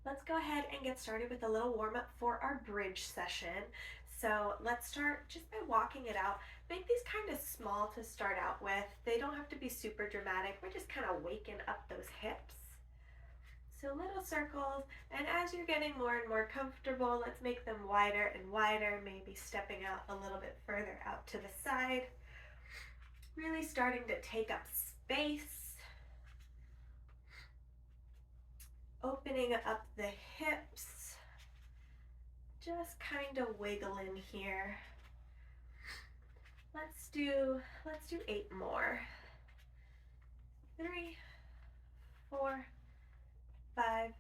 Let's go ahead and get started with a little warm up for our bridge session. So let's start just by walking it out. Make these kind of small to start out with. They don't have to be super dramatic. We're just kind of waking up those hips. So little circles, and as you're getting more and more comfortable, let's make them wider and wider, maybe stepping out a little bit further out to the side. Really starting to take up space. Opening up the hips, just kind of wiggling here. Let's do 8 more. 3, 4, 5,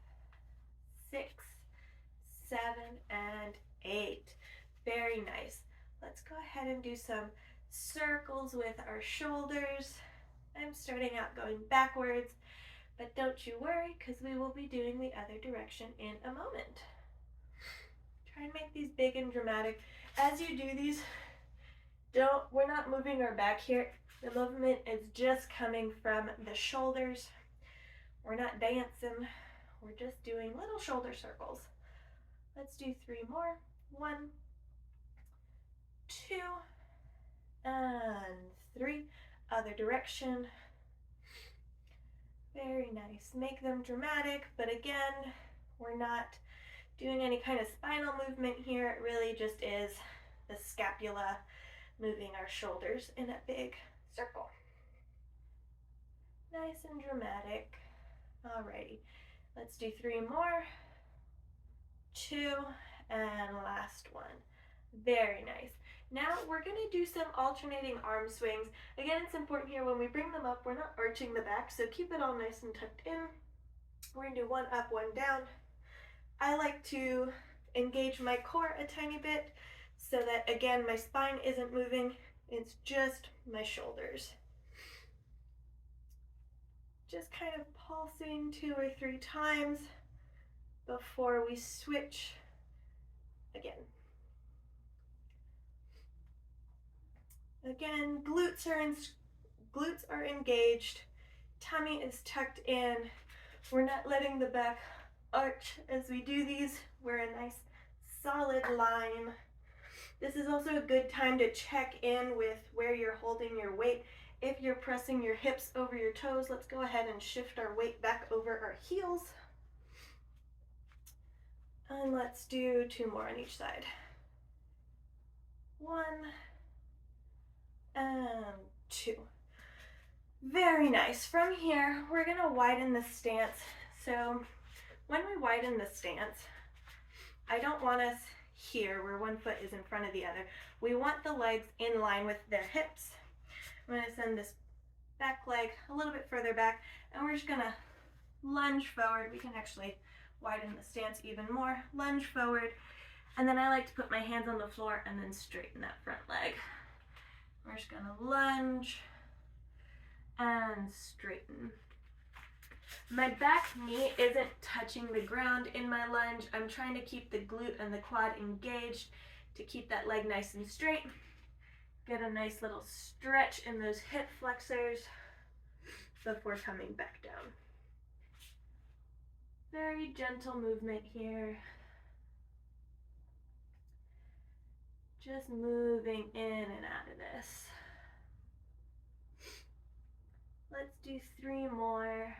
6, 7, and 8. Very nice. Let's go ahead and do some circles with our shoulders. I'm starting out going backwards, but don't you worry, because we will be doing the other direction in a moment. Try and make these big and dramatic. As you do these, we're not moving our back here. The movement is just coming from the shoulders. We're not dancing. We're just doing little shoulder circles. Let's do 3 more. 1, 2, and 3. Other direction. Very nice. Make them dramatic, but again, we're not doing any kind of spinal movement here. It really just is the scapula moving our shoulders in a big circle. Nice and dramatic. Alrighty, let's do 3 more. 2, and last one. Very nice. Now we're going to do some alternating arm swings. Again, it's important here when we bring them up, we're not arching the back, so keep it all nice and tucked in. We're going to do 1 up, 1 down. I like to engage my core a tiny bit so that, again, my spine isn't moving. It's just my shoulders. Just kind of pulsing 2 or 3 times before we switch again. Again, glutes are engaged, tummy is tucked in. We're not letting the back arch as we do these. We're a nice solid line. This is also a good time to check in with where you're holding your weight. If you're pressing your hips over your toes, let's go ahead and shift our weight back over our heels. And let's do 2 more on each side. 1, and 2. Very nice. From here, we're going to widen the stance. So when we widen the stance, I don't want us here where one foot is in front of the other. We want the legs in line with their hips. I'm going to send this back leg a little bit further back, and we're just going to lunge forward. We can actually widen the stance even more. Lunge forward, and then I like to put my hands on the floor and then straighten that front leg. We're just going to lunge and straighten. My back knee isn't touching the ground in my lunge. I'm trying to keep the glute and the quad engaged to keep that leg nice and straight. Get a nice little stretch in those hip flexors before coming back down. Very gentle movement here. Just moving in and out of this. Let's do 3 more.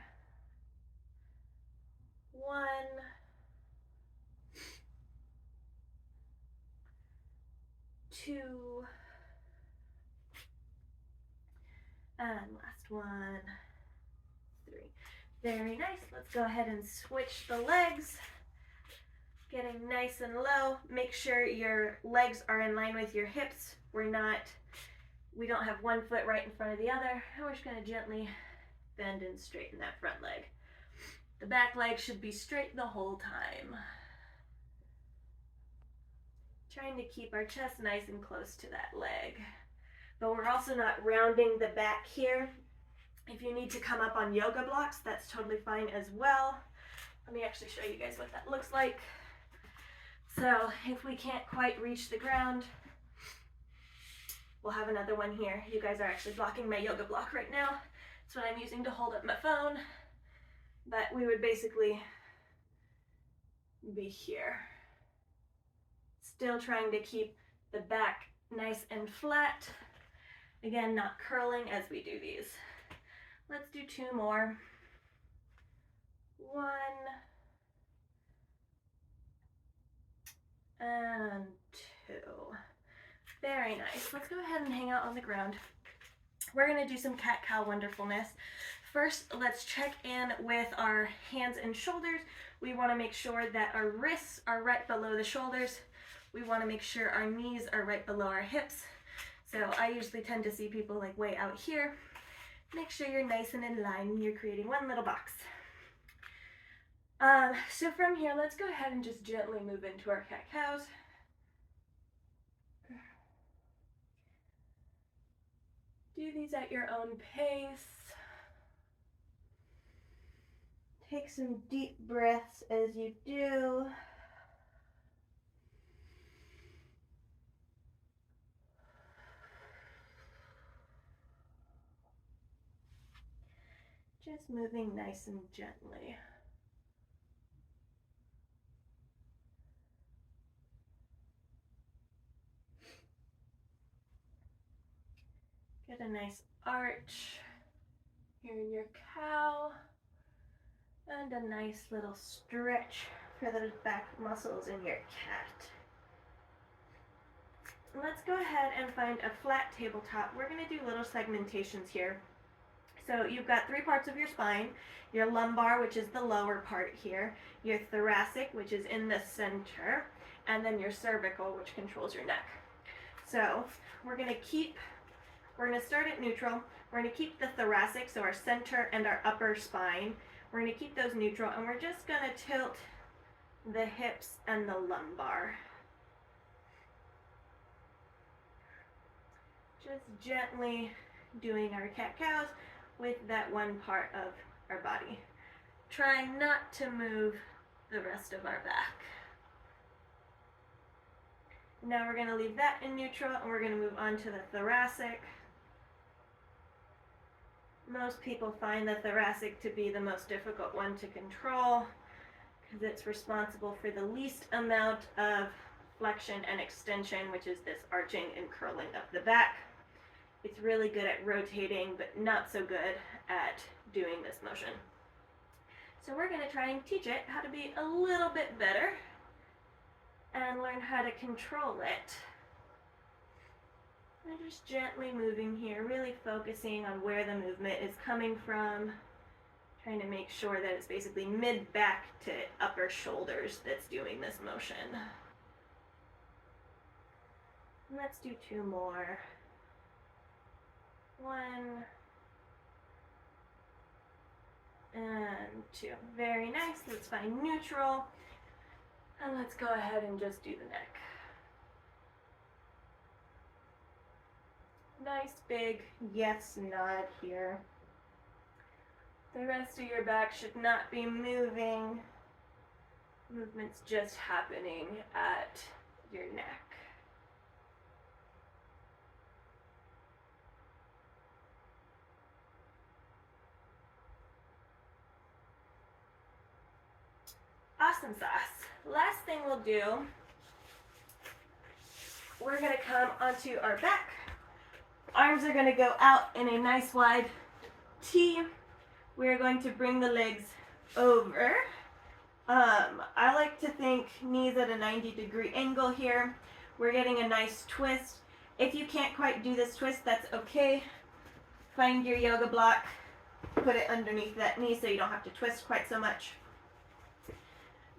1, 2, and last one, 3. Very nice. Let's go ahead and switch the legs. Getting nice and low. Make sure your legs are in line with your hips. We don't have one foot right in front of the other. And we're just going to gently bend and straighten that front leg. The back leg should be straight the whole time. Trying to keep our chest nice and close to that leg. But we're also not rounding the back here. If you need to come up on yoga blocks, that's totally fine as well. Let me actually show you guys what that looks like. So if we can't quite reach the ground, we'll have another one here. You guys are actually blocking my yoga block right now. That's what I'm using to hold up my phone. But we would basically be here. Still trying to keep the back nice and flat. Again, not curling as we do these. Let's do 2 more. 1 and 2. Very nice. Let's go ahead and hang out on the ground. We're going to do some cat-cow wonderfulness. First, let's check in with our hands and shoulders. We want to make sure that our wrists are right below the shoulders. We want to make sure our knees are right below our hips. So I usually tend to see people like way out here. Make sure you're nice and in line and you're creating one little box. So from here, let's go ahead and just gently move into our cat-cows. Do these at your own pace. Take some deep breaths as you do. Just moving nice and gently. Get a nice arch here in your cow, and a nice little stretch for those back muscles in your cat. Let's go ahead and find a flat tabletop. We're going to do little segmentations here. So you've got 3 parts of your spine, your lumbar, which is the lower part here, your thoracic, which is in the center, and then your cervical, which controls your neck. So we're going to start at neutral. We're going to keep the thoracic, so our center and our upper spine. We're going to keep those neutral, and we're just going to tilt the hips and the lumbar. Just gently doing our cat-cows with that one part of our body. Trying not to move the rest of our back. Now we're going to leave that in neutral, and we're going to move on to the thoracic. Most people find the thoracic to be the most difficult one to control because it's responsible for the least amount of flexion and extension, which is this arching and curling of the back. It's really good at rotating, but not so good at doing this motion. So we're going to try and teach it how to be a little bit better and learn how to control it. I'm just gently moving here, really focusing on where the movement is coming from, trying to make sure that it's basically mid-back to upper shoulders that's doing this motion. Let's do 2 more. 1 and 2. Very nice. Let's find neutral. And let's go ahead and just do the neck. Nice big yes nod here. The rest of your back should not be moving. Movement's just happening at your neck. Awesome sauce. Last thing we'll do, we're going to come onto our back. Arms are going to go out in a nice wide T. We're going to bring the legs over. I like to think knees at a 90-degree angle here. We're getting a nice twist. If you can't quite do this twist, that's okay. Find your yoga block, put it underneath that knee so you don't have to twist quite so much.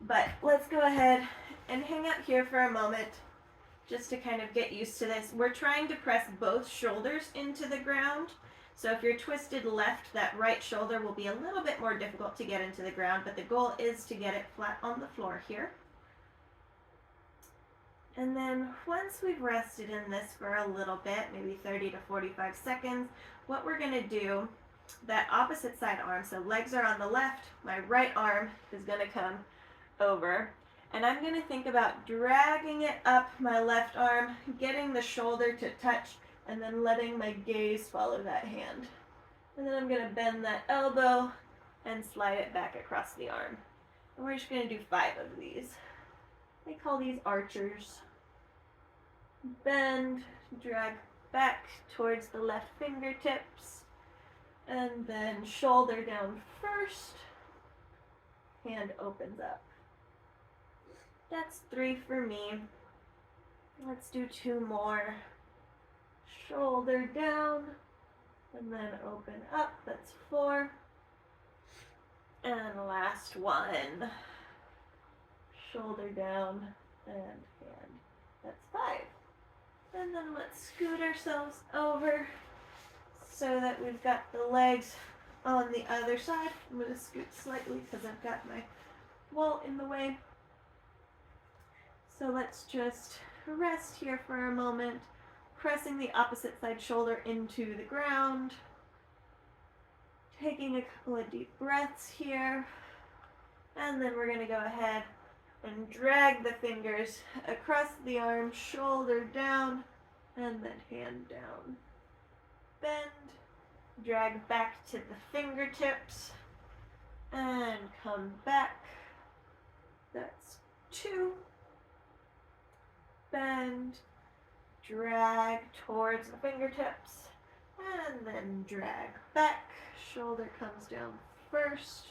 But let's go ahead and hang out here for a moment just to kind of get used to this. We're trying to press both shoulders into the ground. So if you're twisted left, that right shoulder will be a little bit more difficult to get into the ground, but the goal is to get it flat on the floor here. And then once we've rested in this for a little bit, maybe 30 to 45 seconds, what we're going to do, that opposite side arm, so legs are on the left, my right arm is going to come over, and I'm going to think about dragging it up my left arm, getting the shoulder to touch, and then letting my gaze follow that hand. And then I'm going to bend that elbow and slide it back across the arm. And we're just going to do 5 of these. I call these archers. Bend, drag back towards the left fingertips, and then shoulder down first, hand opens up. That's 3 for me. Let's do 2 more. Shoulder down, and then open up, that's 4. And last one. Shoulder down and hand, that's 5. And then let's scoot ourselves over so that we've got the legs on the other side. I'm going to scoot slightly because I've got my wall in the way. So let's just rest here for a moment, pressing the opposite side shoulder into the ground. Taking a couple of deep breaths here. And then we're going to go ahead and drag the fingers across the arm, shoulder down, and then hand down. Bend, drag back to the fingertips, and come back. That's 2. Bend, drag towards the fingertips, and then drag back. Shoulder comes down first,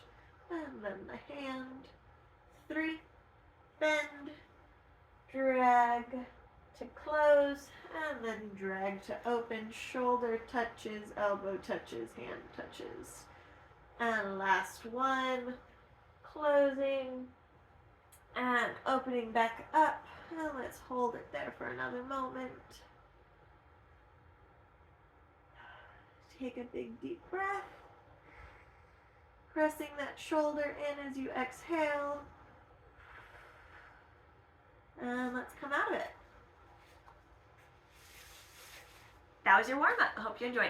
and then the hand. 3. Bend, drag to close, and then drag to open. Shoulder touches, elbow touches, hand touches. And last one, closing and opening back up. And let's hold it there for another moment. Take a big deep breath. Pressing that shoulder in as you exhale. And let's come out of it. That was your warm-up. I hope you enjoyed it.